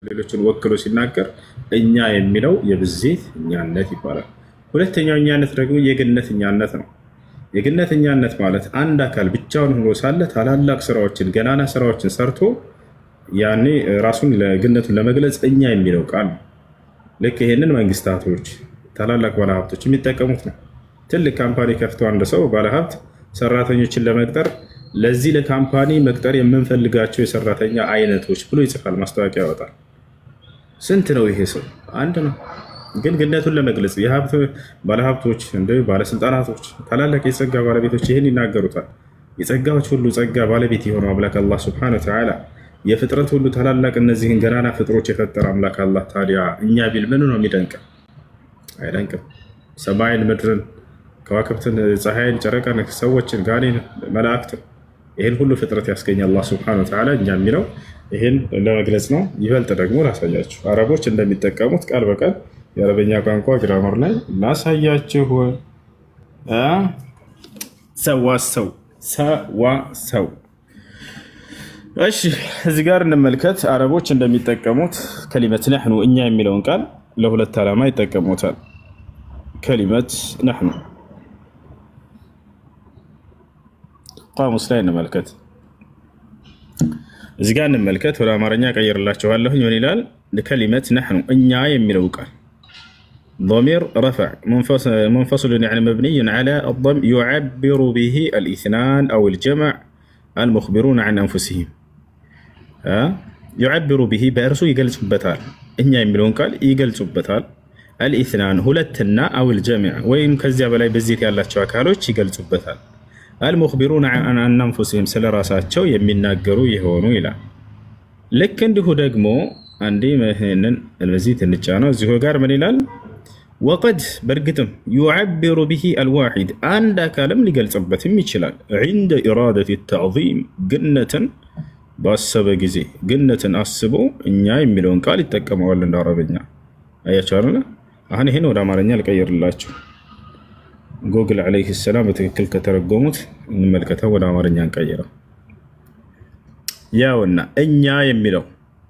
ሌሎችን ወክሎ ሲናገር እኛ የሚለው የብዜት እኛነት ይባላል። ሁለተኛው እኛነት ደግሞ የግነተኛነት ነው። የግነተኛነት ማለት አንድ አካል ብቻውን ሆኖ ሳለ ታላላቅ ስራዎችን ገናና ስራዎችን ሰርቶ ያኔ ራሱን ለግነቱን ለመግለጽ እኛ የሚለው ቃል ነው። ልክ ይሄንን መንግስታቶች ታላላቅ ባለሀብቶች የሚጠቀሙት ነው። ትልቅ ካምፓኒ ከፍቶ አንድ ሰው ባለሀብት ሰራተኞችን ለመቅጠር ለዚህ ለካምፓኒ መቅጠር የምንፈልጋቸው የሰራተኛ አይነቶች ብሎ ይጽፋል፣ ማስታወቂያ ያወጣል። ስንት ነው ይሄ ሰው? አንድ ነው። ግን ግነቱን ለመግለጽ የሀብት ባለሀብቶች እንደ ባለስልጣናቶች ታላላቅ የጸጋ ባለቤቶች ይሄን ይናገሩታል። የጸጋዎች ሁሉ ጸጋ ባለቤት የሆነው አምላክ አላህ ሱብሓነሁ ወተዓላ የፍጥረት ሁሉ ታላላቅ እነዚህን ገናና ፍጥሮች የፈጠረ አምላክ አላህ ታዲያ እኛ ቢል ምን ነው የሚደንቀው? አይደንቅም። ሰማይን፣ ምድርን፣ ከዋክብትን፣ ፀሐይን፣ ጨረቃን፣ ሰዎችን፣ ጋኔን፣ መላእክትን ይሄን ሁሉ ፍጥረት ያስገኘ አላህ ሱብሓነሁ ወተዓላ እኛ የሚለው ይሄን ለመግለጽ ነው። ይበልጥ ደግሞ ላሳያችሁ አረቦች እንደሚጠቀሙት ቃል በቃል የአረበኛ ቋንቋ ግራመር ላይ ላሳያችሁ። ሰዋሰው ሰዋሰው። እሺ እዚህ ጋር እንመልከት። አረቦች እንደሚጠቀሙት ከሊመት ነህኑ እኛ የሚለውን ቃል ለሁለት ዓላማ ይጠቀሙታል። ከሊመት ነህኑ ቃሙስ ላይ እንመልከት። እዚህ ጋር እንመልከት። ወደ አማርኛ ቀይርላችኋለሁ። ምን ይላል? ለከሊመት ነህኑ እኛ የሚለው ቃል ضمير رفع منفصل يعني مبني على الضم يعبر به الاثنان أو الجمع المخبرون عن أنفسهم. يعبر به بأرسو يقلص بتال إني يملون قال يقلص بتال الاثنان هلتنا أو الجمع وين كذا بلاي بزيت يالله شواكالوش يقلص بتال المخبرون عن أنفسهم سل راساتشو يمناقروا يهونوا إلى لكن ده دقمو عندي مهنن المزيت النجانو زهو قار من إلال وقد برقتم يعبر به الواحد عند كلام لقلص بتم يشلال عند إرادة التعظيم جنة باسبه ጊዜ ግነትን አስቦ እኛ የሚለውን ቃል ይጠቀማል እንደ አረበኛ። አያችሁ አይደል? አሁን ይሄን ወደ አማርኛ ልቀይርላችሁ። ጎግል አለይሂ ሰላም በትክክል ከተረጎሙት እንመልከተው፣ ወደ አማርኛ እንቀይረው። ያውና እኛ የሚለው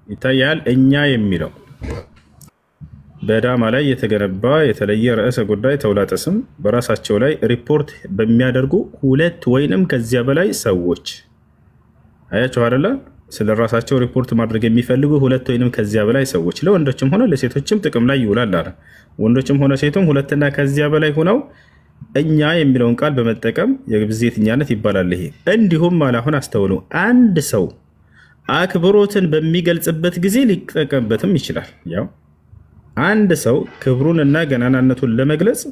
ይታያል። እኛ የሚለው በዳማ ላይ የተገነባ የተለየ ርዕሰ ጉዳይ ተውላጠ ስም በራሳቸው ላይ ሪፖርት በሚያደርጉ ሁለት ወይንም ከዚያ በላይ ሰዎች አያችሁ አይደለ? ስለራሳቸው ሪፖርት ማድረግ የሚፈልጉ ሁለት ወይንም ከዚያ በላይ ሰዎች ለወንዶችም ሆነ ለሴቶችም ጥቅም ላይ ይውላል አለ። ወንዶችም ሆነ ሴቶችም ሁለትና ከዚያ በላይ ሆነው እኛ የሚለውን ቃል በመጠቀም የብዜትኛነት ይባላል። ይሄ እንዲሁም አላሁን አስተውሉ፣ አንድ ሰው አክብሮትን በሚገልጽበት ጊዜ ሊጠቀምበትም ይችላል። ያው አንድ ሰው ክብሩንና ገናናነቱን ለመግለጽ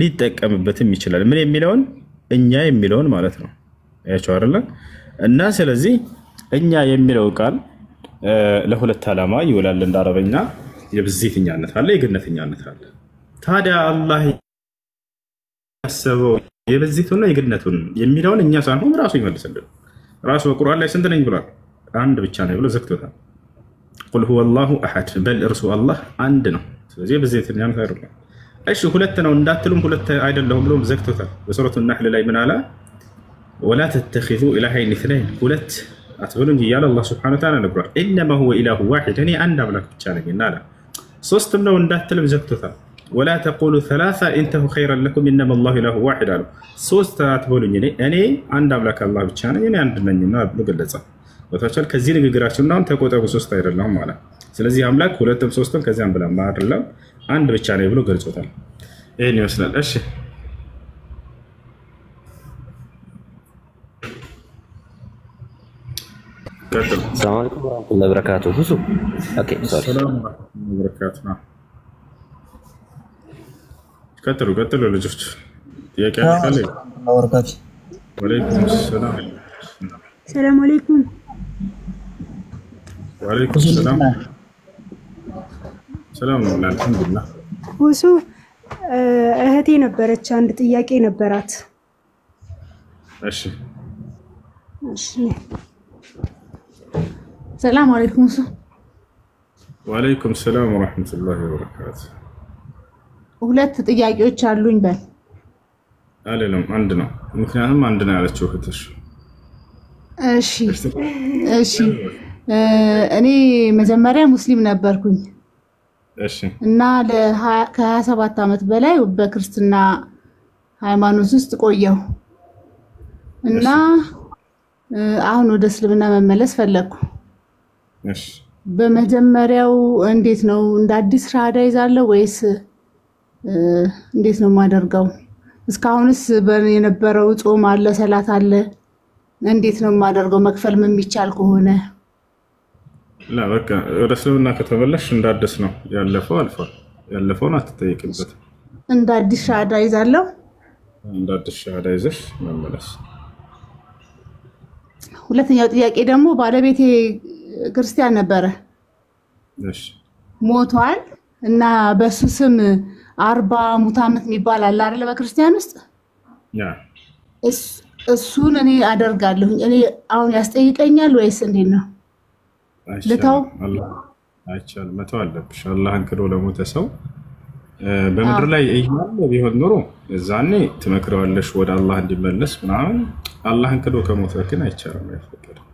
ሊጠቀምበትም ይችላል። ምን የሚለውን? እኛ የሚለውን ማለት ነው። አያችሁ አይደለ? እና ስለዚህ እኛ የሚለው ቃል ለሁለት ዓላማ ይውላል እንደ አረበኛ። የብዜትኛነት አለ፣ የግነተኛነት አለ። ታዲያ አላህ ያሰበው የብዜቱና የግነቱን የሚለውን እኛ ሳንሆን ራሱ ይመልስልን። ራሱ በቁርአን ላይ ስንት ነኝ ብሏል? አንድ ብቻ ነው ብሎ ዘግቶታል። ቁል ሁወ አላሁ አሐድ በል እርሱ አላህ አንድ ነው። ስለዚህ የብዜትኛነት አይደለም። እሺ ሁለት ነው እንዳትሉም ሁለት አይደለም ብሎ ዘግቶታል። በሱረቱ ነህል ላይ ምን አለ? ولا تتخذوا إلهين اثنين ولت أتبلون جيال الله سبحانه وتعالى نقول إنما هو إله واحد يعني عند أملاك بتشانك لا صوستم لو ندات تلم زكتوثا ولا تقولوا ثلاثة انتهوا خيرا لكم إنما الله إله واحد قالوا صوست أتبلون يعني عند أملاك الله بتشانك يعني عند من ينال بقلصة وتشال كزين جراشون نام تقول أبو صوست غير الله معنا سلزي أملاك ولتم صوستم كزين بلا ما أدري عند بتشانك بلو قلصة إيه نوصل الأشياء. السلام عليكم ورحمة الله وبركاته. وصو اوكي سوري. السلام عليكم ورحمة الله وبركاته. قتلوا لجوج يا كيف خلي وبركاته. وعليكم السلام. السلام عليكم. وعليكم السلام. ሰላም ነው አልሐምዱሊላህ። ወሱ እህቴ ነበረች፣ አንድ ጥያቄ ነበራት። እሺ እሺ السلام عليكم. وعليكم السلام ورحمة الله وبركاته. ሁለት ጥያቄዎች አሉኝ በል። አለለም አንድ ነው። ምክንያቱም አንድ ነው ያለችው እህትሽ። እሺ እኔ መጀመሪያ ሙስሊም ነበርኩኝ እሺ እና ከ27 ዓመት በላይ በክርስትና ሃይማኖት ውስጥ ቆየሁ እና አሁን ወደ እስልምና መመለስ ፈለኩ። እሺ በመጀመሪያው እንዴት ነው እንደ አዲስ ሻሃዳ ይዛለሁ ወይስ እንዴት ነው ማደርገው? እስካሁንስ የነበረው ጾም አለ ሰላት አለ እንዴት ነው ማደርገው? መክፈል የሚቻል ከሆነ በቃ ወደ እስልምና ከተመለሽ እንደ አዲስ ነው። ያለፈው አልፏል። ያለፈውን አትጠይቅበት። እንደ አዲስ ሻሃዳ ይዛለሁ። እንደ አዲስ ሻሃዳ ይዘሽ መመለስ። ሁለተኛው ጥያቄ ደግሞ ባለቤቴ ክርስቲያን ነበረ። እሺ ሞቷል እና በሱ ስም 40 ሙት ዓመት የሚባል አለ አይደል በክርስቲያን ውስጥ? ያ እሱን እኔ አደርጋለሁ። እኔ አሁን ያስጠይቀኛል ወይስ እንዴት ነው? ልታው አይቻልም። መተው አለብሽ። አላህን ክዶ ለሞተ ሰው በምድር ላይ እያለ ቢሆን ኖሮ እዛኔ ትመክረዋለሽ ወደ አላህ እንዲመለስ ምናምን። አላህን ክዶ ከሞተ ግን አይቻልም፣ አይፈቀድም።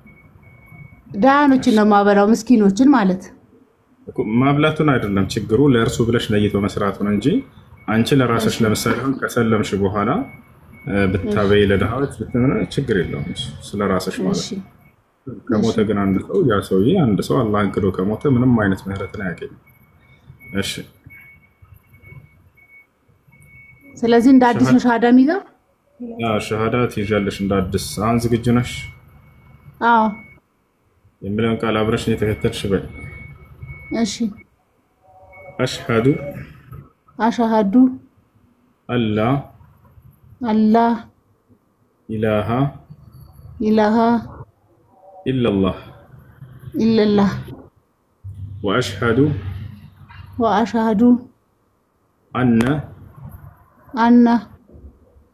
ዳኖችን ነው ማበላው፣ ምስኪኖችን ማለት ማብላቱን አይደለም ችግሩ፣ ለእርሱ ብለሽ ለይቶ መስራቱ ነው እንጂ አንቺ ለራስሽ ለምሳሌ ከሰለምሽ በኋላ ብታበይ ለድሃዎች ችግር የለውም። ስለራስሽ ማለት ነው። ከሞተ ግን አንድ ሰው ያ ሰውዬ አንድ ሰው አላህን ክዶ ከሞተ ምንም አይነት ምህረትን አያገኝም። እሺ ስለዚህ እንደ አዲስ ነው ሻሃዳ የሚይዘው? ሻሃዳ ትይዣለሽ እንደ አዲስ። አሁን ዝግጁ ነሽ? አዎ የሚለውን ቃል አብረሽ የተከተልሽ በይ። እሺ አሽሃዱ አላ ኢላሃ ኢላላህ ወአሽሃዱ አነ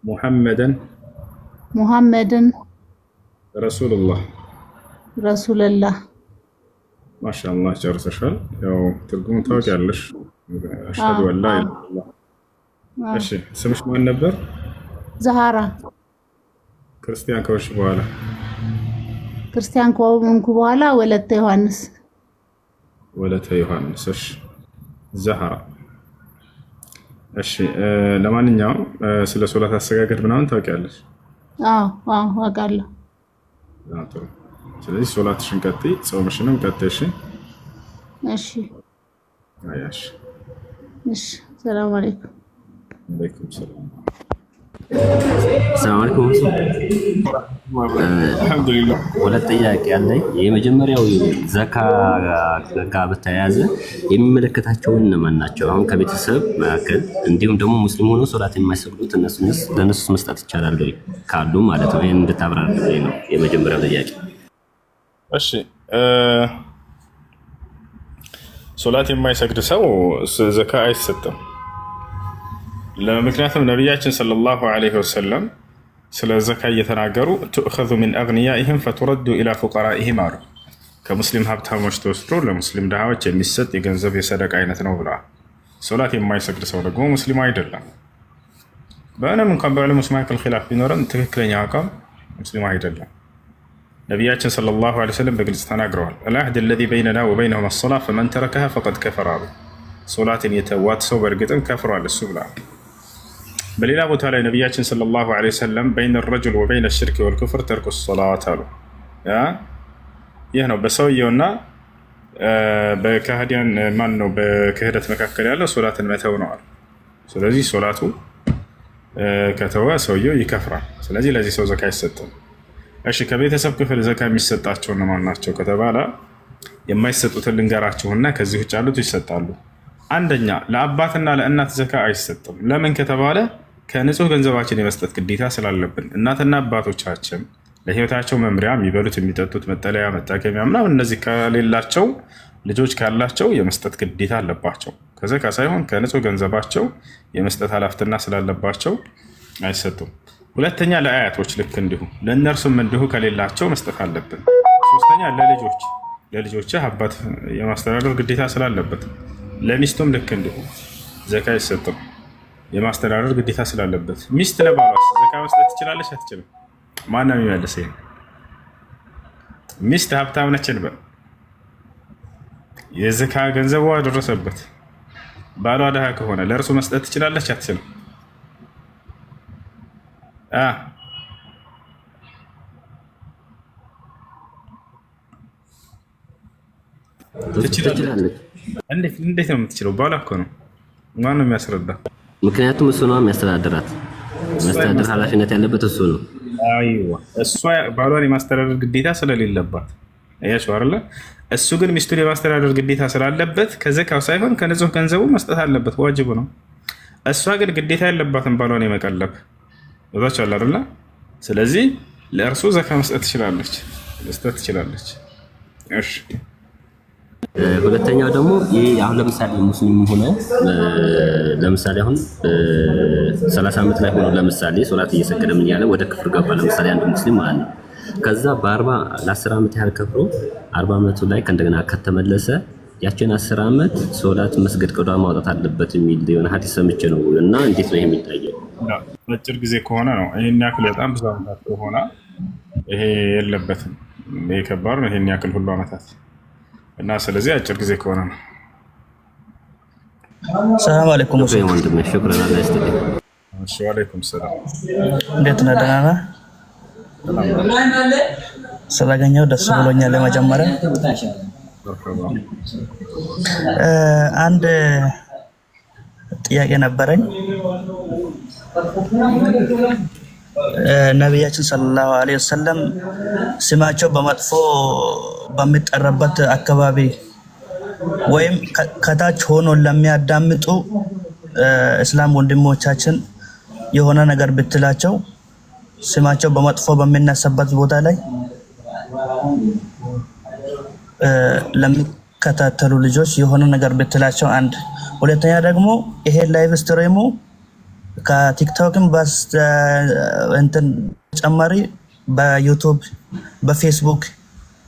ሙሐመደን ረሱሉላህ ማሻአላህ ጨርሰሻል። ያው ትርጉሙን ታውቂያለሽ። አሽሃዱ አላ ኢላሃ። እሺ ስምሽ ማን ነበር? ዛሃራ። ክርስቲያን ከሆንሽ በኋላ? ክርስቲያን ከሆንኩ በኋላ ወለተ ዮሐንስ። እሺ ዛሃራ። እሺ ለማንኛውም ስለ ሶላት አሰጋገድ ምናምን ታውቂያለሽ? አዎ አውቃለሁ። ጥሩ። ስለዚህ ሶላትሽን ቀጥይ፣ ጾምሽንም ቀጥይ። እሺ አያሽ። እሺ ሰላም አለይኩም። ወአለይኩም ሰላም። ሰላም አለይኩም። አልሐምዱሊላህ። ሁለት ጥያቄ አለኝ። የመጀመሪያው ዘካ ጋር በተያያዘ የሚመለከታቸው እነማን ናቸው? አሁን ከቤተሰብ መካከል እንዲሁም ደግሞ ሙስሊም ሆኖ ሶላት የማይሰግዱት ለነሱ መስጠት ይቻላል ወይ ካሉ ማለት ነው። ይሄን እንድታብራራልኝ ነው የመጀመሪያው ጥያቄ። እሺ ሶላት የማይሰግድ ሰው ዘካ አይሰጥም። ለምክንያቱም ነቢያችን ሰለላሁ ዐለይሂ ወሰለም ስለ ዘካ እየተናገሩ ትኡኸዙ ሚን አግኒያኢሂም ፈቱረዱ ኢላ ፉቀራኢሂም አሉ። ከሙስሊም ሀብታሞች ተወስዶ ለሙስሊም ድሃዎች የሚሰጥ የገንዘብ የሰደቃ አይነት ነው ብለዋል። ሶላት የማይሰግድ ሰው ደግሞ ሙስሊም አይደለም። በእኔም እንኳን በዕለሞች መካከል ኺላፍ ቢኖርም ትክክለኛ አቋም ሙስሊም አይደለም። ነቢያችን ሰለላሁ ዐለይሂ ወሰለም በግልጽ ተናግረዋል። አልዐህድ አለዚ በይነና ወበይነሁም አሰላህ ፈመን ተረከሃ ፈቀድ ከፈረ አሉ። ሶላትን የተዋት ሰው በእርግጥም ከፍሯል እሱ ብለዋል። በሌላ ቦታ ላይ ነቢያችን ሰለላሁ ዐለይሂ ወሰለም በይነ ረጁል ወበይነ ሽርክ ወልኩፍር ተርኩ ሶላት አሉ። ይህ ነው በሰውየውና በካህዲያን ማን ነው በክህደት መካከል ያለው ሶላትን መተው ነው አሉ። ስለዚህ ሶላቱ ከተወ ሰውየው ይከፍራል። ስለዚህ ለዚህ ሰው ዘካ አይሰጥም። እሺ ከቤተሰብ ክፍል ዘካ የሚሰጣቸው እነማን ናቸው ከተባለ የማይሰጡትን ልንገራችሁና ከዚህ ውጭ ያሉት ይሰጣሉ። አንደኛ ለአባትና ለእናት ዘካ አይሰጥም። ለምን ከተባለ ከንጹህ ገንዘባችን የመስጠት ግዴታ ስላለብን። እናትና አባቶቻችን ለህይወታቸው መምሪያ የሚበሉት የሚጠጡት መጠለያ መጠቀሚያ ምናምን እነዚህ ከሌላቸው ልጆች ካላቸው የመስጠት ግዴታ አለባቸው። ከዘካ ሳይሆን ከንጹህ ገንዘባቸው የመስጠት ኃላፊነት ስላለባቸው አይሰጡም። ሁለተኛ ለአያቶች ልክ እንዲሁ ለእነርሱም እንዲሁ ከሌላቸው መስጠት አለብን። ሶስተኛ ለልጆች አባት የማስተዳደር ግዴታ ስላለበት ለሚስቱም ልክ እንዲሁ ዘካ አይሰጥም። የማስተዳደር ግዴታ ስላለበት ሚስት ለባሏስ ዘካ መስጠት ትችላለች አትችልም? ማነው የሚመልስ? ሚስት ሀብታም ነች እንበል የዘካ ገንዘቧ ደረሰበት ባሏ ደሃ ከሆነ ለእርሱ መስጠት ትችላለች አትችልም? ትችላለች። እንዴት ነው የምትችለው? ባሏ እኮ ነው። ማን ነው የሚያስረዳ? ምክንያቱም እሱ ነው የሚያስተዳድራት። ማስተዳደር ኃላፊነት ያለበት እሱ ነው። አይዋ እሷ ባሏን የማስተዳደር ግዴታ ስለሌለባት አያችሁ አይደለ? እሱ ግን ሚስቱን የማስተዳደር ግዴታ ስላለበት ከዘካው ሳይሆን ከንጹህ ገንዘቡ መስጠት አለበት፣ ዋጅቡ ነው። እሷ ግን ግዴታ ያለባትን ባሏን የመቀለብ ወዛች አለ አይደለ? ስለዚህ ለእርሱ ዘካ መስጠት ትችላለች። እሺ ሁለተኛው ደግሞ ይሄ አሁን ለምሳሌ ሙስሊም ሆነ ለምሳሌ አሁን 30 ዓመት ላይ ሆኖ ለምሳሌ ሶላት እየሰገደ ምን ያለ ወደ ክፍር ገባ ለምሳሌ አንድ ሙስሊም ማለት ነው። ከዛ ለ10 ዓመት ያህል ከፍሮ 40 ዓመቱ ላይ ከእንደገና ከተመለሰ ያችን 10 ዓመት ሶላት መስገድ ቀዷ ማውጣት አለበት የሚል የሆነ ሐዲስ ሰምቼ ነው። እና እንዴት ነው ይሄ የሚታየው? አጭር ጊዜ ከሆነ ነው። ይሄን ያክል በጣም ብዙ ዓመታት ከሆነ ይሄ የለበትም። ይሄ ከባድ ነው። ይሄን ያክል ሁሉ ዓመታት እና ስለዚህ አጭር ጊዜ ከሆነ ነው። ሰላም አለይኩም ወንድሜ ሽክራን አላህ ይስጥልኝ። እሺ ወአለይኩም ሰላም። እንዴት ነህ? ደህና ነህ? ስላገኘሁ ደስ ብሎኛል። ለመጀመሪያ አንድ ጥያቄ ነበረኝ። ነቢያችን ሰለላሁ ዐለይሂ ወሰለም ስማቸው በመጥፎ በሚጠራበት አካባቢ ወይም ከታች ሆኖ ለሚያዳምጡ እስላም ወንድሞቻችን የሆነ ነገር ብትላቸው ስማቸው በመጥፎ በሚነሳበት ቦታ ላይ ለሚከታተሉ ልጆች የሆነ ነገር ብትላቸው አንድ። ሁለተኛ ደግሞ ይሄ ላይቭ ስትሪሙ ከቲክቶክም እንትን ጨማሪ በዩቲዩብ በፌስቡክ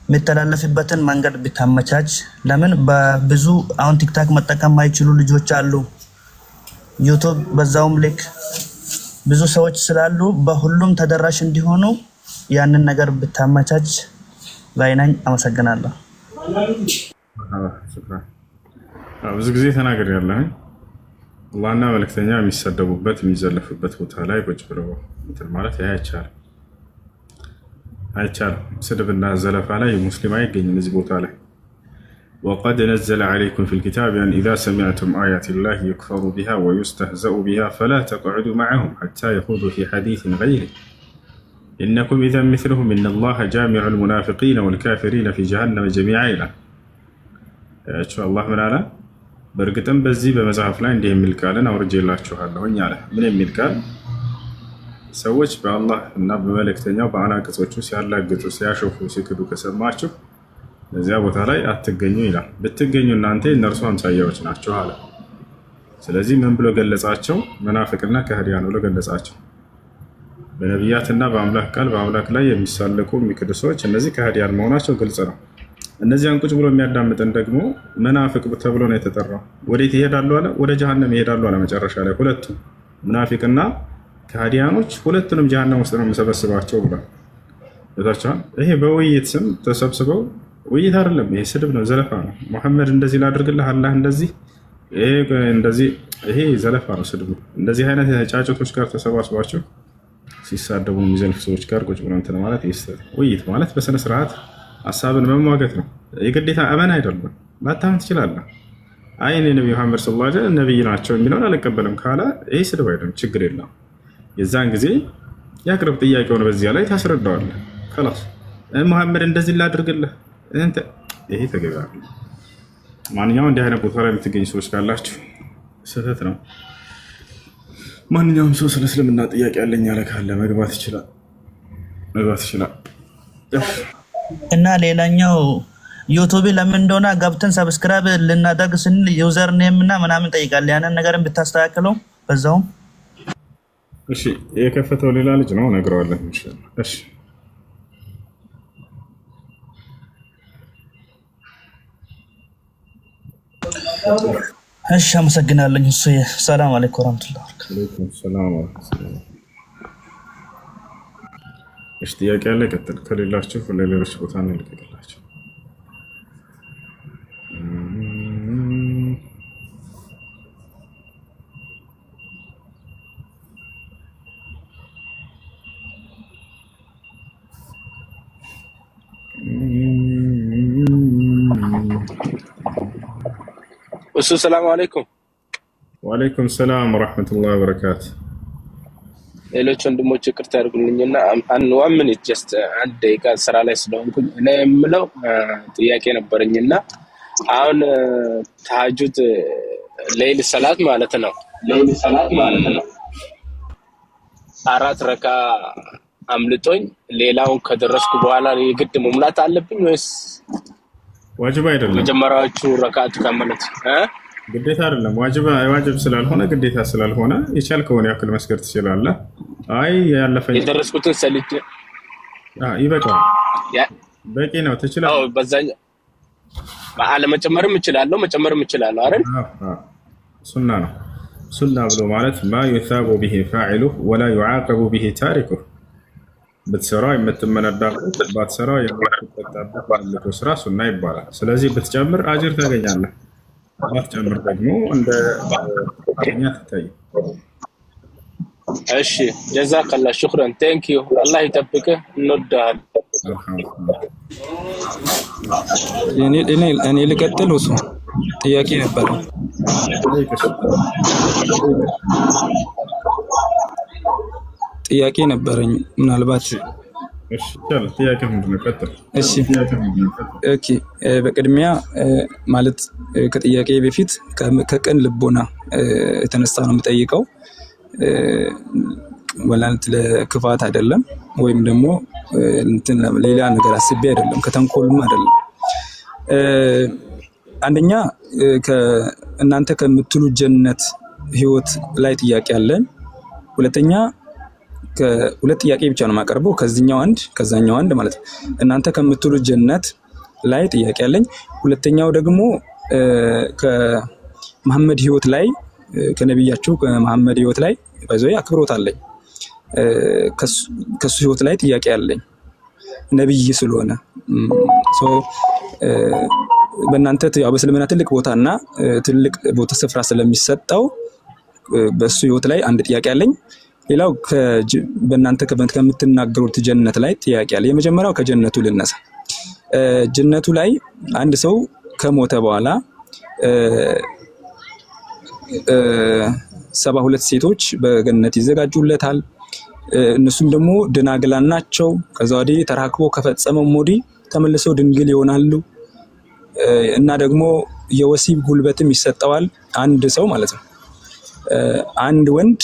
የሚተላለፍበትን መንገድ ብታመቻች። ለምን በብዙ አሁን ቲክቶክ መጠቀም ማይችሉ ልጆች አሉ። ዩቲዩብ በዛውም ልክ ብዙ ሰዎች ስላሉ በሁሉም ተደራሽ እንዲሆኑ ያንን ነገር ብታመቻች ባይናኝ። አመሰግናለሁ። ብዙ ጊዜ ተናገር ያለህ አላህና መልእክተኛ የሚሰደቡበት የሚዘለፉበት ቦታ ላይ ቁጭ ብለው እንትን ማለት አይቻልም። ስድብና ዘለፋ ላይ ሙስሊም አይገኝም እዚህ ቦታ ላይ። وقد نزل عليكم في الكتاب أن إذا سمعتم آيات الله يكفر بها ويستهزأ بها فلا تقعدوا معهم حتى يخوضوا في حديث غيره إنكم إذا مثلهم إن الله جامع المنافقين والكافرين في جهنم جميعا إلى شاء الله من على برقتم بزي بمزعف لا عندي من الكالن أو رجل الله شو هذا وين يعرف من الملكال سويش بالله النبي ملك تنيا بعنا كسوتشو سيالله قتو سياشوفو سيكدو كسماتشو እዚያ ቦታ ላይ አትገኙ ይላል። ብትገኙ እናንተ እነርሱ አምሳያዎች ናቸው አለ። ስለዚህ ምን ብሎ ገለጻቸው? መናፍቅና ከሃዲያን ብሎ ገለጻቸው። በነቢያትና በአምላክ ቃል በአምላክ ላይ የሚሳለቁ የሚክዱ ሰዎች እነዚህ ከሃዲያን መሆናቸው ግልጽ ነው። እነዚያን ቁጭ ብሎ የሚያዳምጠን ደግሞ መናፍቅ ተብሎ ነው የተጠራው። ወዴት ይሄዳሉ አለ? ወደ ጀሃነም ይሄዳሉ አለ። መጨረሻ ላይ ሁለቱም መናፍቅና ከሃዲያኖች ሁለቱንም ጀሃነም ውስጥ ነው የሚሰበስባቸው ብሏል። ይሄ በውይይት ስም ተሰብስበው ውይይት አይደለም፣ ይሄ ስድብ ነው፣ ዘለፋ ነው። መሐመድ እንደዚህ ላድርግልህ፣ አላህ እንደዚህ፣ ይሄ ዘለፋ ነው፣ ስድብ ነው። እንደዚህ አይነት ጫጭቶች ጋር ተሰባስባቸው ሲሳደቡ የሚዘልፉ ሰዎች ጋር ቁጭ ብሎ እንትን ማለት ውይይት ማለት በስነ ስርዓት ሐሳብን መሟገት ነው። የግዴታ አመን አይደለም። ላታምን ትችላለህ። አይ እኔ ነብዩ መሐመድ ሰለላሁ ዐለይሂ ወሰለም ነብይ ናቸው የሚለውን አልቀበልም ካለ ይሄ ስድብ አይደለም፣ ችግር የለም። የዛን ጊዜ ያቅርብ ጥያቄውን በዚያ ላይ ታስረዳዋለህ። خلاص መሐመድ እንደዚህ ላድርግልህ እንት ይሄ ተገቢ አይደለም። ማንኛውም እንዲህ አይነት ቦታ ላይ የምትገኙ ሰዎች ካላችሁ ስህተት ነው። ማንኛውም ሰው ስለ እስልምና ጥያቄ ያለኝ ያለ ካለ መግባት ይችላል። እና ሌላኛው ዩቲዩብ ለምን እንደሆነ ገብተን ሰብስክራይብ ልናደርግ ስንል ዩዘር ኔም እና ምናምን ጠይቃለህ። ያንን ነገርን ብታስተካክለው በዛውም። እሺ የከፈተው ሌላ ልጅ ነው ነግረዋለሁ ኢንሻአላህ። እሺ አመሰግናለሁ። ሰላም አለይኩም ወራህመቱላሂ ወበረካቱሁ። ሰላም ወራህመቱላሂ። እሺ ጥያቄ ያለ ቀጥል፣ ከሌላችሁ ለሌሎች ቦታ እንልቀቅላችሁ። السلام عليكم. وعليكم السلام ورحمة الله وبركاته. ሌሎች ወንድሞች ይቅርታ አድርጉልኝና one minute just አንድ ደቂቃ ስራ ላይ ስለሆንኩኝ እኔ የምለው ጥያቄ ነበርኝና አሁን ተሐጁድ ሌሊት ሰላት ማለት ነው አራት ረካ አምልጦኝ ሌላውን ከደረስኩ በኋላ የግድ መሙላት አለብኝ ወይስ ዋጅብ አይደለም? መጀመሪያዎቹ ረካት ከመለት ግዴታ አይደለም። ዋጅብ ስላልሆነ ግዴታ ስላልሆነ የቻልከውን ያክል መስገድ ትችላለህ። አይ ያለፈኝ የደረስኩትን ሰልት ይበቃል፣ በቂ ነው፣ ትችላለህ። አዎ በዛኛው በአለ መጨመርም እችላለሁ አይደል? ሱና ነው። ሱና ብሎ ማለት ما يثاب به فاعله ولا يعاقب به تاركه በተሰራ የምትመነዳ ባትሰራ የምትቀጣበት ስራ ሱና ይባላል። ስለዚህ ብትጨምር አጅር ታገኛለህ፣ ባትጨምር ደግሞ እንደ አኛ ትታይ። እሺ ጀዛከላህ ሽክራን ቴንክ ዩ አላህ ይጠብቅህ እንወዳለን። እኔ ልቀጥል ወሱ ጥያቄ ነበር። ጥያቄ ነበረኝ ምናልባት እሺ ታዲያ ጥያቄ ምንድነው? ቀጥል። እሺ ኦኬ በቅድሚያ ማለት ከጥያቄ በፊት ከቀን ልቦና የተነሳ ነው የምጠይቀው ወላንት ለክፋት አይደለም ወይም ደግሞ እንትን ሌላ ነገር አስቤ አይደለም ከተንኮልም አይደለም። አንደኛ ከእናንተ ከምትሉ ጀነት ህይወት ላይ ጥያቄ አለን። ሁለተኛ ከሁለት ጥያቄ ብቻ ነው ማቀርበው ከዚህኛው አንድ ከዛኛው አንድ ማለት ነው። እናንተ ከምትሉ ጀነት ላይ ጥያቄ አለኝ። ሁለተኛው ደግሞ ከመሐመድ ህይወት ላይ ከነብያቸው ከመሐመድ ህይወት ላይ ባይዘይ አክብሮት አለኝ። ከሱ ህይወት ላይ ጥያቄ አለኝ ነብይ ስለሆነ በእናንተ ያው በእስልምና ትልቅ ቦታና ትልቅ ቦታ ስፍራ ስለሚሰጠው በሱ ህይወት ላይ አንድ ጥያቄ አለኝ። ሌላው በእናንተ ከምትናገሩት ጀነት ላይ ጥያቄ አለ። የመጀመሪያው ከጀነቱ ልነሳ። ጀነቱ ላይ አንድ ሰው ከሞተ በኋላ 72 ሴቶች በገነት ይዘጋጁለታል። እነሱም ደግሞ ደናግላን ናቸው። ከዛ ወዲህ ተራክቦ ከፈጸመው ሞዲ ተመልሰው ድንግል ይሆናሉ እና ደግሞ የወሲብ ጉልበትም ይሰጣዋል አንድ ሰው ማለት ነው። አንድ ወንድ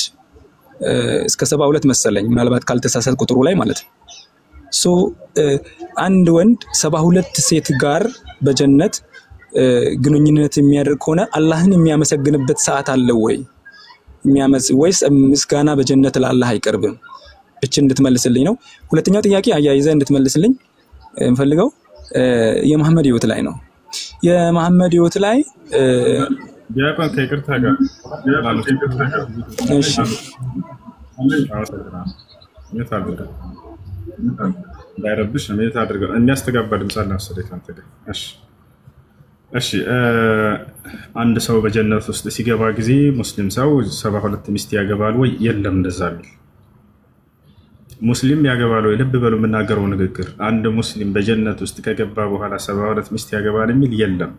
እስከ 72 መሰለኝ ምናልባት ካልተሳሳት ቁጥሩ ላይ ማለት ነው። አንድ ወንድ 72 ሴት ጋር በጀነት ግንኙነት የሚያደርግ ሆነ አላህን የሚያመሰግንበት ሰዓት አለ ወይ? ወይስ ምስጋና በጀነት ለአላህ አይቀርብም? እቺ እንድትመልስልኝ ነው። ሁለተኛው ጥያቄ አያይዘህ እንድትመልስልኝ እንፈልገው የመሐመድ ህይወት ላይ ነው። የመሐመድ ህይወት ላይ ዲያቆን ከይቅርታ ጋር እሺ እንዳይረብሽ ሜት አድርገው የሚያስተጋባ ድምፅ አለ መሰለኝ ካንተ ጋር። እሺ አንድ ሰው በጀነት ውስጥ ሲገባ ጊዜ ሙስሊም ሰው 72 ሚስት ያገባል ወይ? የለም እንደዛ የሚል ሙስሊም ያገባል ወይ? ልብ በሉ የምናገረው ንግግር። አንድ ሙስሊም በጀነት ውስጥ ከገባ በኋላ 72 ሚስት ያገባል የሚል የለም።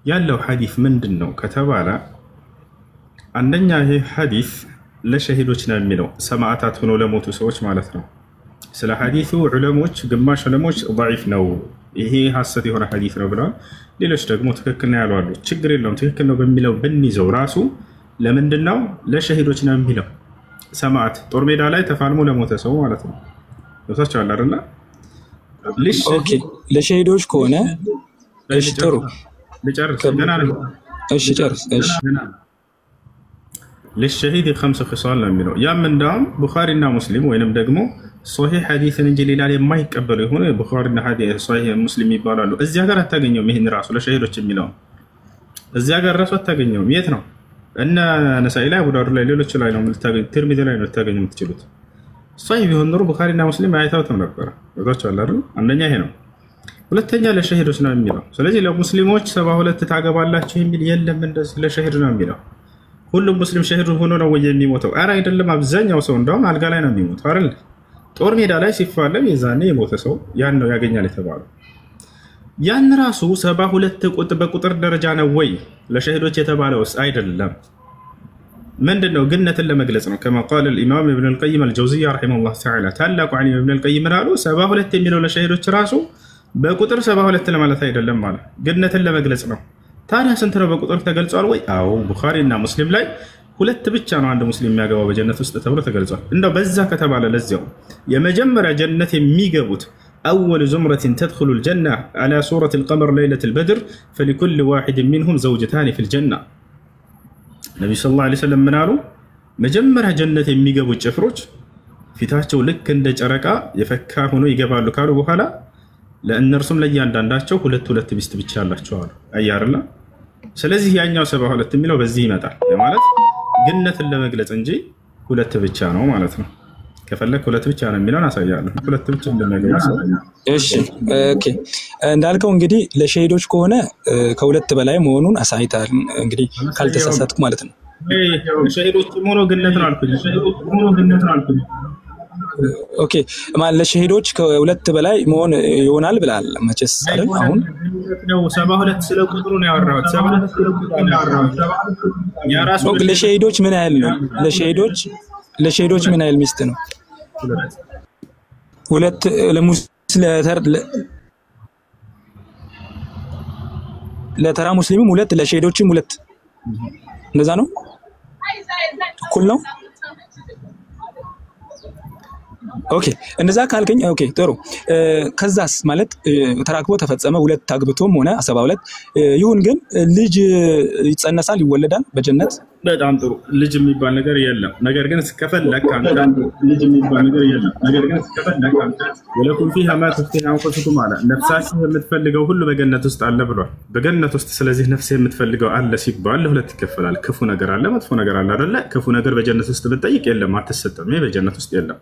ያለው ሐዲስ ምንድነው ከተባለ አንደኛ ይሄ ሐዲስ ለሸሂዶች ነው የሚለው ሰማዕታት ሆነው ለሞቱ ሰዎች ማለት ነው። ስለ ሐዲሱ ዑለሞች ግማሽ ዑለሞች ضعيف ነው ይሄ ሐሰት የሆነ ሐዲስ ነው ብለዋል። ሌሎች ደግሞ ትክክል ነው ያሉ አሉ። ችግር የለውም ትክክል ነው በሚለው ብንይዘው ራሱ ለምንድነው ለሸሂዶች ነው የሚለው ሰማዕት ጦር ሜዳ ላይ ተፋልሞ ለሞተ ሰው ማለት ነው። ወጣቻው አይደል? ኦኬ ለሸሂዶች ከሆነ እሺ ጥሩ ልጨርስ ገና ነው። እሺ ጨርስ። እሺ ለሸሂድ 5 خصال ነው የሚለው ያም እንዳውም ቡኻሪና ሙስሊም ወይንም ደግሞ ሶሂህ ሐዲስን እንጂ ሌላ የማይቀበሉ የሆነ ቡኻሪና ሐዲስ ሶሂህ ሙስሊም ይባላሉ። እዚያ ጋር አታገኘውም። ይሄን ራሱ ለሸሂዶች የሚለው እዚያ ጋር ራሱ አታገኘውም። የት ነው? እነ ነሳኢ ላይ አቡ ዳውድ ላይ ሌሎች ላይ ነው የምታገኙት። ትርሚዚ ላይ ነው ልታገኙ የምትችሉት። ሶሂህ ቢሆን ኖሮ ቡኻሪና ሙስሊም አይታውትም ነበር። ወጣቻው አይደል? አንደኛ ይሄ ነው። ሁለተኛ ለሸሂዶች ነው የሚለው። ስለዚህ ለሙስሊሞች 72 ታገባላችሁ የሚል የለም። እንደዚህ ለሸሂድ ነው የሚለው። ሁሉም ሙስሊም ሸሂድ ሆኖ ነው ወይ የሚሞተው? አረ አይደለም። አብዛኛው ሰው እንደውም አልጋ ላይ ነው የሚሞተው አይደል? ጦር ሜዳ ላይ ሲፋለም የዛኔ የሞተ ሰው ያን ነው ያገኛል የተባለው። ያን ራሱ 72 በቁጥር ደረጃ ነው ወይ ለሸሂዶች የተባለውስ? አይደለም። ምንድነው? ግነትን ለመግለጽ ነው። كما قال الامام ابن القيم الجوزية رحمه الله تعالى ታላቁ ዓሊም ابن القيم ምናሉ 72 የሚለው ለሸሂዶች ራሱ በቁጥር 72 ለማለት አይደለም ማለት ግነትን ለመግለጽ ነው። ታዲያ ስንት ነው በቁጥር ተገልጿል ወይ? አዎ ቡኻሪ እና ሙስሊም ላይ ሁለት ብቻ ነው አንድ ሙስሊም የሚያገባው በጀነት ውስጥ ተብሎ ተገልጿል። እንደው በዛ ከተባለ ለዚያው የመጀመሪያ ጀነት የሚገቡት أول زمرة تدخل الجنة على صورة القمر ليلة البدر فلكل واحد منهم زوجتان في الجنة. النبي صلى الله عليه وسلم منالو مجمرة جنة የሚገቡት ጭፍሮች ፊታቸው ልክ እንደ ጨረቃ የፈካ ሆኖ ይገባሉ ካሉ በኋላ ለእነርሱም ለእያንዳንዳቸው ሁለት ሚስት ብቻ አላቸው አሉ። አያርላ ስለዚህ ያኛው 72 የሚለው በዚህ ይመጣል ማለት ግነትን ለመግለጽ እንጂ ሁለት ብቻ ነው ማለት ነው። ከፈለክ ሁለት ብቻ ነው የሚለውን አሳያለሁ። ሁለት ብቻ እንደማይገባ። እሺ ኦኬ እንዳልከው እንግዲህ ለሸሂዶች ከሆነ ከሁለት በላይ መሆኑን አሳይታል። እንግዲህ ካልተሳሳትኩ ማለት ነው። ሸሂዶች ሆኖ ግነት ነው አልኩኝ። ኦኬ ማለት ለሸሂዶች ከሁለት በላይ መሆን ይሆናል ብላል መቼስ አይደል? አሁን ነው 72 ስለ ቁጥሩ ነው ያወራሁት። 72 ስለ ቁጥሩ ነው ያወራሁት። ያራሱ ለሸሂዶች ምን ያህል ነው? ለሸሂዶች ምን ያህል ሚስት ነው? ሁለት ለተራ ሙስሊምም ሁለት ለሸሂዶችም ሁለት እንደዛ ነው? እኩል ነው? ኦኬ እንደዛ ካልከኝ ኦኬ ጥሩ። ከዛስ ማለት ተራክቦ ተፈጸመ ሁለት አግብቶም ሆነ 72 ይሁን ግን ልጅ ይጸነሳል ይወለዳል በጀነት? በጣም ጥሩ። ልጅ የሚባል ነገር የለም። ነገር ግን እስከፈለክ አንተ ወለኩም ፊሃ ማ ተፍቲህ አንፉሱኩም አለ ነፍሳችሁ የምትፈልገው ሁሉ በገነት ውስጥ አለ ብሏል። በገነት ውስጥ ስለዚህ ነፍስ የምትፈልገው አለ ሲባል ለሁለት ይከፈላል። ክፉ ነገር አለ፣ መጥፎ ነገር አለ አይደለ? ክፉ ነገር በጀነት ውስጥ ብትጠይቅ የለም አትሰጠም። ይሄ በጀነት ውስጥ የለም።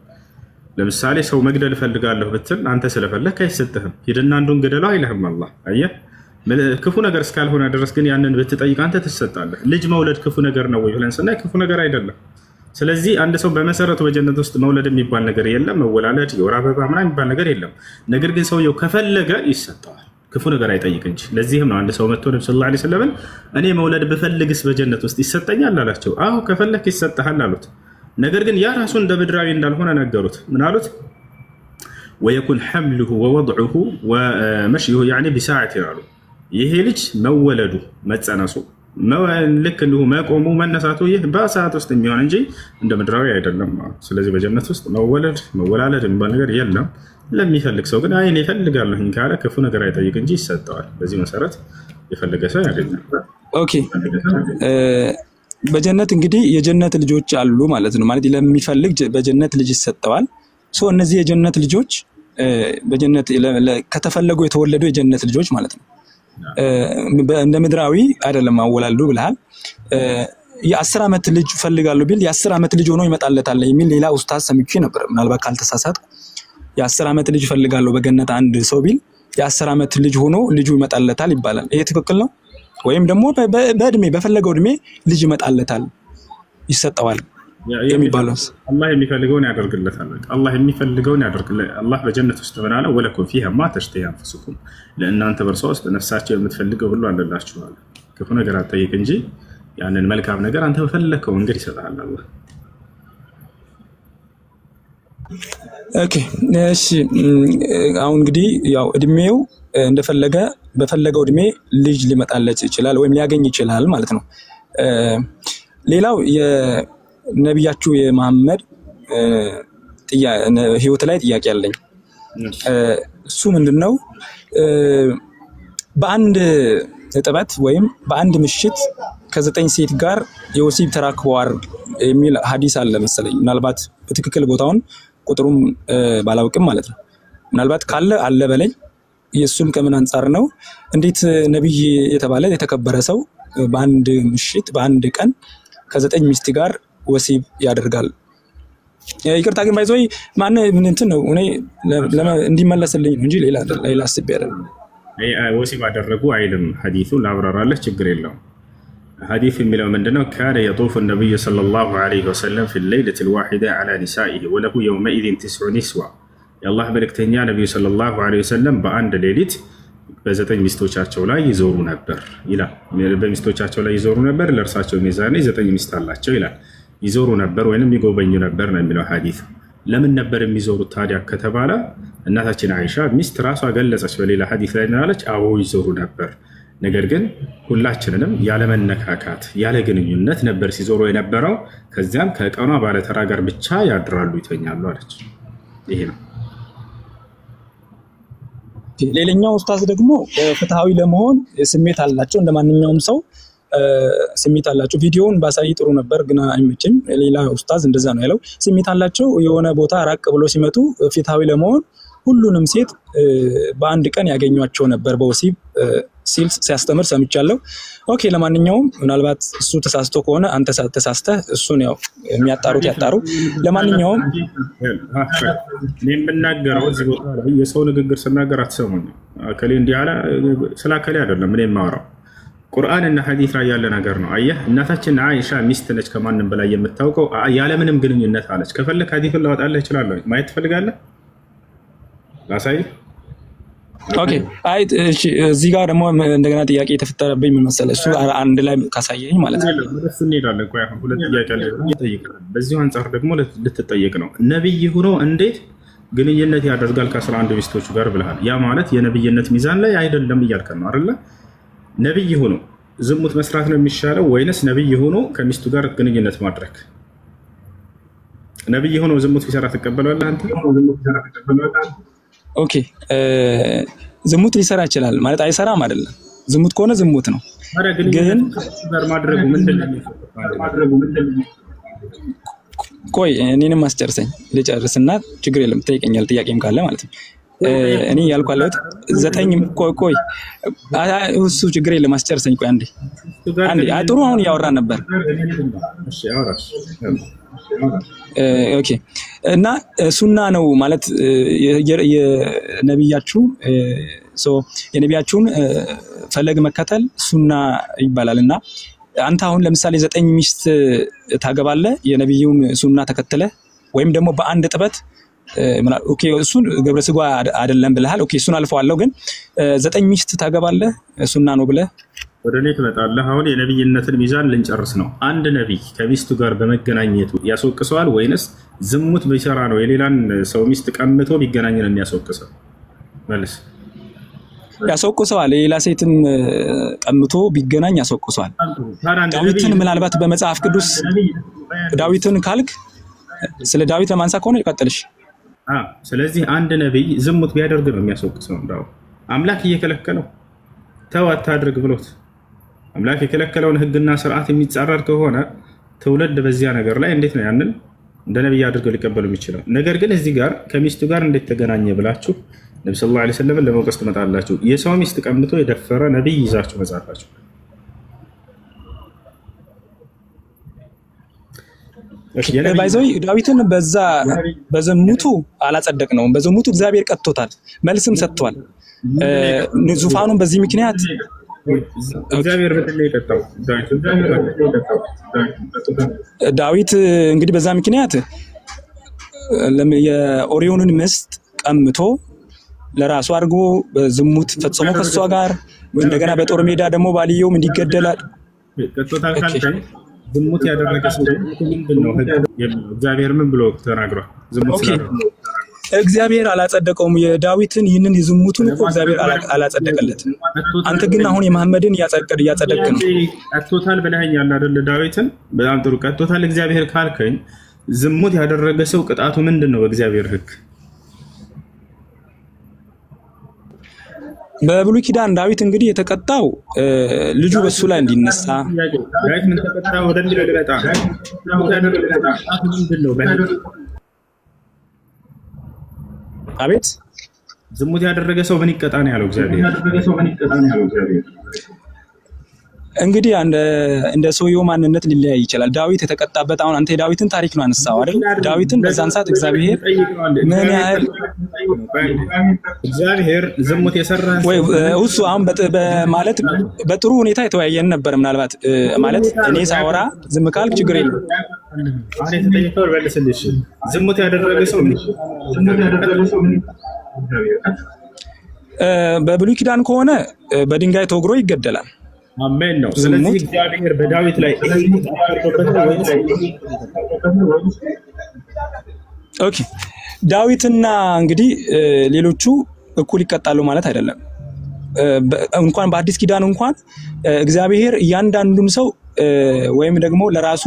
ለምሳሌ ሰው መግደል ፈልጋለሁ ብትል አንተ ስለፈለክ አይሰጥህም። ሂድና አንዱን ገደለው አይልህም አላህ። አየህ ክፉ ነገር እስካልሆነ ድረስ ግን ያንን ብትጠይቅ አንተ ትሰጣለህ። ልጅ መውለድ ክፉ ነገር ነው ወይ ብለን ስናይ ክፉ ነገር አይደለም። ስለዚህ አንድ ሰው በመሰረቱ በጀነት ውስጥ መውለድ የሚባል ነገር የለም። መወላለድ የወር አበባ ምናምን የሚባል ነገር የለም። ነገር ግን ሰውየው ከፈለገ ይሰጠዋል። ክፉ ነገር አይጠይቅ እንጂ። ለዚህም ነው አንድ ሰው መጥቶ ነብዩ ሰለላሁ ዐለይሂ ወሰለም እኔ መውለድ ብፈልግስ በጀነት ውስጥ ይሰጠኛል አላቸው። አዎ ከፈለክ ይሰጣል አሉት። ነገር ግን ያ ራሱ እንደ ምድራዊ እንዳልሆነ ነገሩት። ምን አሉት? ويكون حمله ووضعه ومشيه يعني بساعة አሉ። ይሄ ልጅ መወለዱ መጸነሱ ልክ እንዲሁ መቆሙ መነሳቱ ይህ በሰዓት ውስጥ የሚሆን እንጂ እንደ ምድራዊ አይደለም። ስለዚህ በጀነት ውስጥ መወላለድ የሚባል ነገር የለም። ለሚፈልግ ሰው ግን አይኔ እፈልጋለሁ ካለ ክፉ ነገር አይጠይቅ እንጂ ይሰጠዋል። በዚህ መሰረት የፈለገ ሰው ያገኛል። ኦኬ በጀነት እንግዲህ የጀነት ልጆች አሉ ማለት ነው። ማለት ለሚፈልግ በጀነት ልጅ ይሰጠዋል። ሶ እነዚህ የጀነት ልጆች በጀነት ከተፈለጉ የተወለዱ የጀነት ልጆች ማለት ነው። እንደ ምድራዊ አይደለም አወላልዱ ብለሃል። የ10 ዓመት ልጅ ፈልጋለሁ ቢል የ10 ዓመት ልጅ ሆኖ ይመጣለታል የሚል ሌላ ኡስታዝ ሰምቼ ነበር። ምናልባት ካልተሳሳትኩ የ10 ዓመት ልጅ ፈልጋለሁ በገነት አንድ ሰው ቢል የ10 ዓመት ልጅ ሆኖ ልጁ ይመጣለታል ይባላል። ይሄ ትክክል ነው? ወይም ደግሞ በእድሜ በፈለገው እድሜ ልጅ ይመጣለታል ይሰጠዋል የሚባለው አላህ የሚፈልገውን ያደርግለታል። አላህ የሚፈልገውን ያደርግለታል። አላህ በጀነት ውስጥ ምናለ ወለኩም ፊሃ ማ ተሽተሂ አንፉሱኩም ለእናንተ በርሷ ውስጥ ነፍሳቸው የምትፈልገው ሁሉ አለላችሁ አለ። ክፉ ነገር አትጠይቅ እንጂ ያንን መልካም ነገር አንተ በፈለከው መንገድ ይሰጣል አላህ። ኦኬ እሺ አሁን እንግዲህ ያው እድሜው እንደፈለገ በፈለገው እድሜ ልጅ ሊመጣለት ይችላል ወይም ሊያገኝ ይችላል ማለት ነው። ሌላው የነብያችሁ የመሐመድ ህይወት ላይ ጥያቄ አለኝ። እሱ ምንድነው በአንድ እጥበት ወይም በአንድ ምሽት ከ9 ሴት ጋር የወሲብ ተራክቧር የሚል ሐዲስ አለ መሰለኝ። ምናልባት በትክክል ቦታውን ቁጥሩም ባላውቅም ማለት ነው። ምናልባት ካለ አለ በለኝ። የሱም ከምን አንፃር ነው? እንዴት ነብይ የተባለ የተከበረ ሰው በአንድ ምሽት በአንድ ቀን ከ9 ሚስት ጋር ወሲብ ያደርጋል? ይቅርታ ግን ባይዞይ ማን ምን እንትን ነው እኔ እንዲመለስልኝ ነው እንጂ ሌላ አስቤ አይደለም። ወሲብ አደረጉ አይልም ሐዲሱ። ላብራራለህ ችግር የለውም። ሐዲስ የሚለው ምንድነው? ካነ የጡፍ النبي صلى الله عليه وسلم في الليلة الواحدة على نسائه وله يومئذ 9 نسوة። የአላህ መልእክተኛ ነብዩ ሰለላሁ ዐለይሂ ወሰለም በአንድ ሌሊት በ9 ሚስቶቻቸው ላይ ይዞሩ ነበር ይላል። በሚስቶቻቸው ላይ ይዞሩ ነበር፣ ለእርሳቸው ሚዛኔ 9 ሚስት አላቸው ይላል። ይዞሩ ነበር ወይንም ይጎበኙ ነበር ነው የሚለው ሐዲስ። ለምን ነበር የሚዞሩት ታዲያ ከተባለ እናታችን አይሻ ሚስት ራሷ ገለጸች በሌላ ሐዲስ ላይ እናለች፣ አዎ ይዞሩ ነበር፣ ነገር ግን ሁላችንንም ያለ መነካካት ያለ ግንኙነት ነበር ሲዞሩ የነበረው። ከዚያም ከቀኗ ባለተራ ጋር ብቻ ያድራሉ ይተኛሉ አለች። ይሄ ነው። ሌላኛው ኡስታዝ ደግሞ ፍትሃዊ ለመሆን ስሜት አላቸው፣ እንደማንኛውም ሰው ስሜት አላቸው። ቪዲዮውን ባሳይ ጥሩ ነበር ግን አይመችም። ሌላ ኡስታዝ እንደዛ ነው ያለው። ስሜት አላቸው። የሆነ ቦታ ራቅ ብሎ ሲመጡ ፍትሃዊ ለመሆን ሁሉንም ሴት በአንድ ቀን ያገኟቸው ነበር በወሲብ ሲል ሲያስተምር ሰምቻለሁ። ኦኬ፣ ለማንኛውም ምናልባት እሱ ተሳስቶ ከሆነ አንተ ተሳስተህ እሱን ያው የሚያጣሩት ያጣሩ። ለማንኛውም እኔ የምናገረው እዚህ ቦታ ላይ የሰው ንግግር ስናገር አትሰሙኝ። አከሌ እንዲህ አለ ስላከሌ አይደለም እኔ የማወራው ቁርአን እና ሐዲስ ላይ ያለ ነገር ነው። አየህ እናታችን አይሻ ሚስት ነች ከማንም በላይ የምታውቀው ያለምንም ግንኙነት አለች። ከፈለክ ሐዲሱን ላወጣልህ እችላለሁ። ማየት ትፈልጋለህ? ላሳይ። ኦኬ፣ አይ እሺ፣ እዚህ ጋር ደግሞ እንደገና ጥያቄ የተፈጠረብኝ ምን መሰለህ፣ እሱ አንድ ላይ ካሳየኝ ማለት ነው። ወደሱ እንሄዳለን። ቆይ አሁን ሁለት ጥያቄ አለ ይጠይቃል። በዚሁ አንፃር ደግሞ ልትጠየቅ ነው። ነብይ ሆኖ እንዴት ግንኙነት ያደርጋል ከ11 ሚስቶቹ ጋር ብለሃል? ያ ማለት የነብይነት ሚዛን ላይ አይደለም እያልከን ነው አይደለ? ነብይ ሆኖ ዝሙት መስራት ነው የሚሻለው ወይንስ ነብይ ሆኖ ከሚስቱ ጋር ግንኙነት ማድረግ? ነብይ ሆኖ ዝሙት ቢሰራ ትቀበላለህ አንተ? ኦኬ፣ ዝሙት ሊሰራ ይችላል ማለት አይሰራም አይደለም። ዝሙት ከሆነ ዝሙት ነው። ግን ማድረጉ ምንድነው? ቆይ እኔንም አስጨርሰኝ ልጨርስና ችግር የለም ትጠይቀኛለህ ጥያቄም ካለ ማለት ነው። እኔ ያልኳለሁት 9 ቆይ እሱ ችግር የለም አስጨርሰኝ። ቆይ አንዴ ጥሩ አሁን እያወራን ነበር። እሺ አውራሽ። ኦኬ፣ እና ሱና ነው ማለት የነቢያችሁን ፈለግ መከተል ሱና ይባላል። እና አንተ አሁን ለምሳሌ 9 ሚስት ታገባለህ የነቢዩን ሱና ተከተለ ወይም ደግሞ በአንድ ጥበት ኦኬ፣ እሱን ግብረ ስጋ አይደለም ብለሃል። ኦኬ፣ እሱን አልፈዋለሁ። ግን 9 ሚስት ታገባለህ ሱና ነው ብለህ ወደ እኔ ትመጣለህ። አሁን የነብይነትን ሚዛን ልንጨርስ ነው። አንድ ነቢይ ከሚስቱ ጋር በመገናኘቱ ያስወቅሰዋል ወይንስ ዝሙት ቢሰራ ነው የሌላን ሰው ሚስት ቀምቶ ቢገናኝ ነው የሚያስወቅሰው? መልስ። ያስወቅሰዋል። የሌላ ሴትም ቀምቶ ቢገናኝ ያስወቅሰዋል። ዳዊትን ምናልባት በመጽሐፍ ቅዱስ ዳዊትን ካልክ ስለ ዳዊት ለማንሳት ከሆነ ይቀጥልሽ። ስለዚህ አንድ ነቢይ ዝሙት ቢያደርግ ነው የሚያስወቅሰው። እንዳው አምላክ እየከለከለው ተው አታድርግ ብሎት አምላክ የከለከለውን ሕግና ስርዓት የሚጻረር ከሆነ ትውልድ በዚያ ነገር ላይ እንዴት ነው ያንን እንደ ነብይ አድርገው ሊቀበሉ የሚችለው? ነገር ግን እዚህ ጋር ከሚስቱ ጋር እንዴት ተገናኘ ብላችሁ ነብዩ ሰለላሁ ዐለይሂ ወሰለም ለመውቀስ ትመጣላችሁ። የሰው ሚስት ቀምቶ የደፈረ ነብይ ይዛችሁ መጻፋችሁ። ባይዘው ዳዊትን በዝሙቱ አላጸደቅነውም። በዝሙቱ እግዚአብሔር ቀጥቶታል፣ መልስም ሰጥቷል። ዙፋኑን በዚህ ምክንያት እግዚአብሔር በተለይ ቀጣው ዳዊት እንግዲህ በዛ ምክንያት የኦሪዮንን ሚስት ቀምቶ ለራሱ አድርጎ በዝሙት ፈጽሞ ከሷ ጋር እንደገና በጦር ሜዳ ደግሞ ባልየውም እንዲገደላል ቀጥቶታል። ካልከኝ ዝሙት ያደረገ ሰው ምንድነው? እግዚአብሔር ምን ብሎ ተናግሯል? ዝሙት እግዚአብሔር አላጸደቀውም የዳዊትን ይህንን የዝሙቱን እኮ እግዚአብሔር አላጸደቀለትም። አንተ ግን አሁን የመሐመድን እያጸደቅ ነው። ቀጥቶታል ብለኸኛል አይደል? ዳዊትን በጣም ጥሩ ቀጥቶታል እግዚአብሔር ካልከኝ ዝሙት ያደረገ ሰው ቅጣቱ ምንድነው በእግዚአብሔር ሕግ? በብሉይ ኪዳን ዳዊት እንግዲህ የተቀጣው ልጁ በሱ ላይ እንዲነሳ ዳዊት ምን ተቀጣ? ወደ እንዲለቀጣ ምንድነው? አቤት ዝሙት ያደረገ ሰው ምን ይቀጣ ነው ያለው እግዚአብሔር? እንግዲህ እንደ ሰውየው ማንነት ሊለያይ ይችላል። ዳዊት የተቀጣበት አሁን አንተ የዳዊትን ታሪክ ነው አነሳው አይደል? ዳዊትን በዛን ሰዓት እግዚአብሔር ምን ያህል እግዚአብሔር ዝሙት የሰራ ወይ እሱ አሁን ማለት በጥሩ ሁኔታ የተወያየን ነበር። ምናልባት ማለት እኔ ሳወራ ዝም ካልክ ችግር የለም። አሬ ተጠይቀው በልስልሽ ዝሙት ያደረገ ሰው በብሉይ ኪዳን ከሆነ በድንጋይ ተወግሮ ይገደላል። አሜን ነው። ስለዚህ እግዚአብሔር በዳዊት ላይ ኦኬ ዳዊትና እንግዲህ ሌሎቹ እኩል ይቀጣሉ ማለት አይደለም። እንኳን በአዲስ ኪዳን እንኳን እግዚአብሔር እያንዳንዱን ሰው ወይም ደግሞ ለራሱ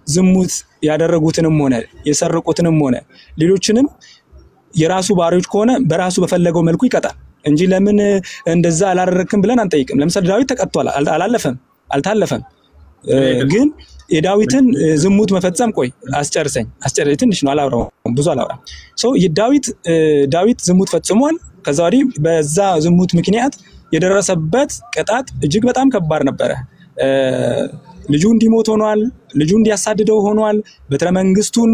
ዝሙት ያደረጉትንም ሆነ የሰረቁትንም ሆነ ሌሎችንም የራሱ ባሪያዎች ከሆነ በራሱ በፈለገው መልኩ ይቀጣል እንጂ ለምን እንደዛ አላደረክም ብለን አንጠይቅም። ለምሳሌ ዳዊት ተቀጥቷል፣ አልታለፈም። ግን የዳዊትን ዝሙት መፈጸም አስጨርሰኝ ትንሽ ነው አላወራውም፣ ብዙ አላወራም። ዳዊት ዝሙት ፈጽሟል። ከዛ ወዲህ በዛ ዝሙት ምክንያት የደረሰበት ቅጣት እጅግ በጣም ከባድ ነበረ። ልጁ እንዲሞት ሆኗል፣ ልጁ እንዲያሳድደው ሆኗል፣ በትረ መንግስቱን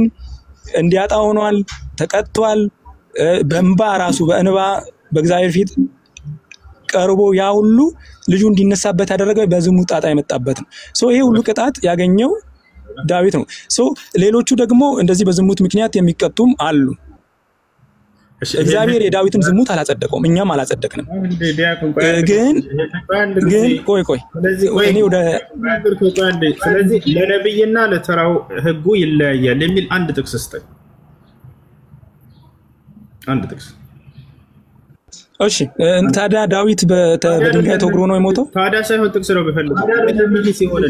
እንዲያጣ ሆኗል፣ ተቀጥቷል። በእንባ ራሱ በእንባ በእግዚአብሔር ፊት ቀርቦ ያ ሁሉ ልጁ እንዲነሳበት ያደረገው በዝሙት ጣጣ የመጣበት ነው። ይሄ ሁሉ ቅጣት ያገኘው ዳዊት ነው። ሌሎቹ ደግሞ እንደዚህ በዝሙት ምክንያት የሚቀጡም አሉ። እግዚአብሔር የዳዊትን ዝሙት አላጸደቀውም፣ እኛም አላጸደቅንም። ግን ቆይ እኔ ወደ ስለዚህ ለነብይና ለተራው ህጉ ይለያያል የሚል አንድ ጥቅስ ስጠኝ። አንድ ጥቅስ። እሺ ታዲያ ዳዊት በድንጋይ ተወግሮ ነው የሞተው? ታዲያ ሳይሆን ጥቅስ ነው በፈልገው ነብይ ሲሆን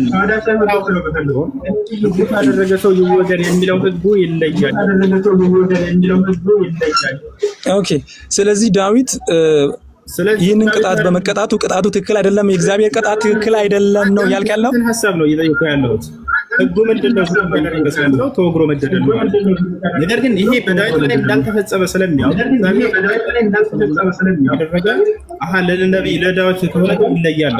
ህጉ ካደረገ ሰው ይወገድ የሚለው ህጉ ይለያል። ኦኬ ስለዚህ ዳዊት ይህንን ቅጣት በመቀጣቱ ቅጣቱ ትክክል አይደለም፣ የእግዚአብሔር ቅጣት ትክክል አይደለም ነው ያልክ ያለው? ሐሳብ ነው እየጠየቁ ያለሁት። ህጉ ምንድነው? ስለተደረገው ተወግሮ መገደል ነው። ነገር ግን ይሄ በዳዊት ላይ እንዳልተፈጸመ ስለሚያውቅ ያደረገ ለነብይ ለዳዊት ከሆነ ይለያል።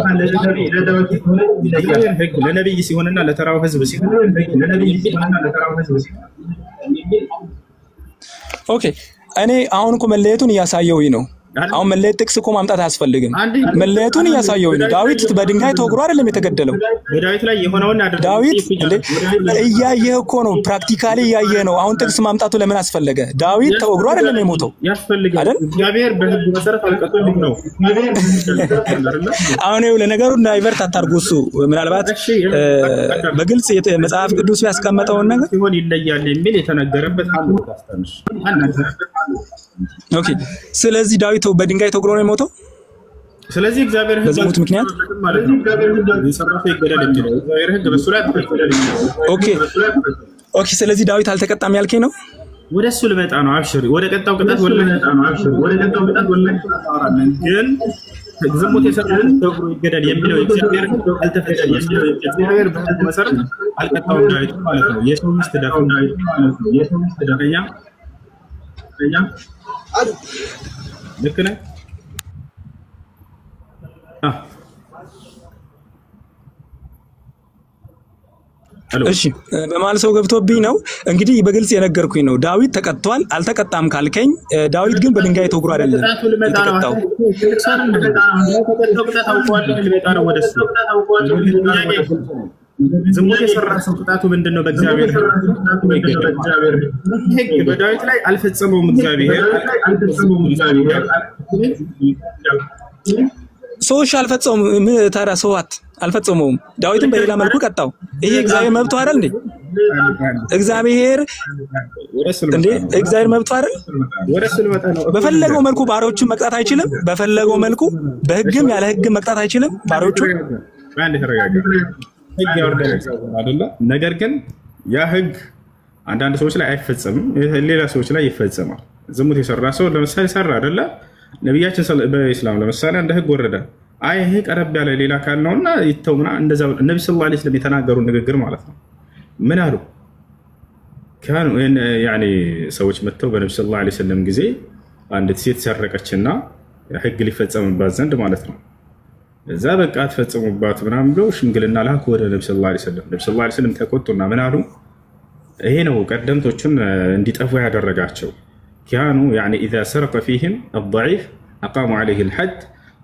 ህግ ለነብይ ሲሆንና ለተራው ህዝብ ሲሆን ኦኬ እኔ አሁን እኮ መለየቱን እያሳየሁኝ ነው። አሁን መለየት ጥቅስ እኮ ማምጣት አያስፈልግም። መለየቱን እያሳየሁኝ ነው። ዳዊት በድንጋይ ተወግሮ አይደለም የተገደለው። በዳዊት ላይ የሆነውን አድርገው ዳዊት እያየህ እኮ ነው፣ ፕራክቲካሊ እያየህ ነው። አሁን ጥቅስ ማምጣቱ ለምን አስፈለገ? ዳዊት ተወግሮ አይደለም የሞተው ያስፈልጋል። እግዚአብሔር በህግ መሰረት አልቀጣውም ነው። አሁን ይኸውልህ ነገሩን ዳይቨርት አታርጉ። እሱ ምናልባት በግልጽ መጽሐፍ ቅዱስ ያስቀመጠውን ነገር ሲሆን ይለያል የሚል የተነገረበት አንዱ ታስተምሽ ኦኬ ስለዚህ ዳዊት በድንጋይ ተወግሮ ነው የሞተው። ስለዚህ እግዚአብሔር በዝሙት ምክንያት ማለት ነው የሰራፈ ይገደል የሚለው እግዚአብሔር ህግ በሱ ላይ ተፈቀደ። ኦኬ ስለዚህ ዳዊት አልተቀጣም ያልከኝ ነው? ወደሱ ልመጣ ነው። አብሽሪ ወደ ቀጣው ቅጣት ግን ዝሙት የሰራውን ተወግሮ ይገደል የሚለው እግዚአብሔር አልተፈቀደ የሚለው እግዚአብሔር በህግ መሰረት አልቀጣውም ዳዊት ማለት ነው። የሰው ሚስት ዳፈኛ ልክ ነህ። እሺ በማል ሰው ገብቶብኝ ነው እንግዲህ በግልጽ የነገርኩኝ ነው። ዳዊት ተቀጥቷል አልተቀጣም ካልከኝ፣ ዳዊት ግን በድንጋይ ተወግሮ አይደለም የተቀጣው። ዝሙት የሰራ ሰው ቅጣቱ ምንድነው? በእግዚአብሔር ህግ በዳዊት ላይ አልፈጸመውም። እግዚአብሔር ሰዎች አልፈጸሙም። ታዲያ ሰዋት አልፈጸመውም። ዳዊትን በሌላ መልኩ ቀጣው። ይሄ እግዚአብሔር መብቱ አይደል እንዴ? እግዚአብሔር መብቱ አይደል? በፈለገው መልኩ ባሪያዎችን መቅጣት አይችልም? በፈለገው መልኩ በህግም ያለ ህግም መቅጣት አይችልም ባሪያዎቹን? ህግ ያወርዳል አይደለ? ነገር ግን ያ ህግ አንዳንድ ሰዎች ላይ አይፈጸምም፣ ሌላ ሰዎች ላይ ይፈጸማል። ዝሙት የሰራ ሰው ለምሳሌ ሰራ አይደለ? ነብያችን በእስላም ለምሳሌ እንደ ህግ ወረደ። አይ ይሄ ቀረብ ያለ ሌላ ካል ነውና ይተውና እንደዛ ነብዩ ሰለላሁ ዐለይሂ ወሰለም የተናገሩ ንግግር ማለት ነው። ምን አሉ? ካኑ ያኒ ሰዎች መተው በነብዩ ሰለላሁ ዐለይሂ ወሰለም ጊዜ አንዲት ሴት ሰረቀችና ህግ ሊፈጸምባት ዘንድ ማለት ነው። እዛ በቃ ተፈጸሙባት ምናምን ብለው ሽምግልና ላኩ ወደ ነብዩ ሰለላሁ ዐለይሂ ወሰለም። ነብዩ ሰለላሁ ዐለይሂ ወሰለም ተቆጡና ምን አሉ? ይሄ ነው ቀደምቶቹን እንዲጠፉ ያደረጋቸው። ካኑ ያኒ اذا سرق فيهم الضعيف اقاموا عليه الحد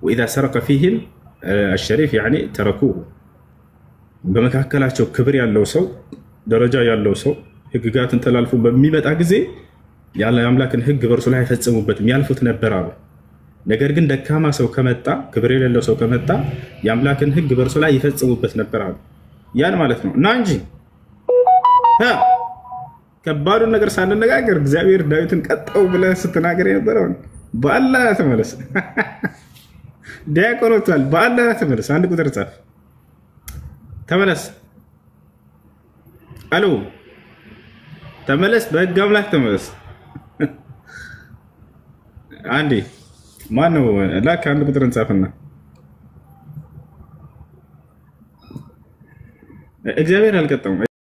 واذا سرق فيهم الشريف يعني تركوه። በመካከላቸው ክብር ያለው ሰው ደረጃ ያለው ሰው ህግጋትን ተላልፎ በሚመጣ ጊዜ ያለ አምላክን ህግ በርሱ ላይ አይፈጽሙበትም፣ ያልፉት ነበር አሉ። ነገር ግን ደካማ ሰው ከመጣ ክብር የሌለው ሰው ከመጣ የአምላክን ሕግ በእርሱ ላይ ይፈጽሙበት ነበር አሉ። ያን ማለት ነው እና እንጂ ከባዱን ነገር ሳንነጋገር እግዚአብሔር ዳዊትን ቀጣው ብለህ ስትናገር የነበረውን በአላህ ተመለስ። ዲያቆኖቷል በአላህ ተመለስ። አንድ ቁጥር ጻፍ። ተመለስ አሉ ተመለስ፣ በሕግ አምላክ ተመለስ። አንዴ ማነው ላክ አንድ ቁጥር እንጻፍና እግዚአብሔር አልቀጣውም።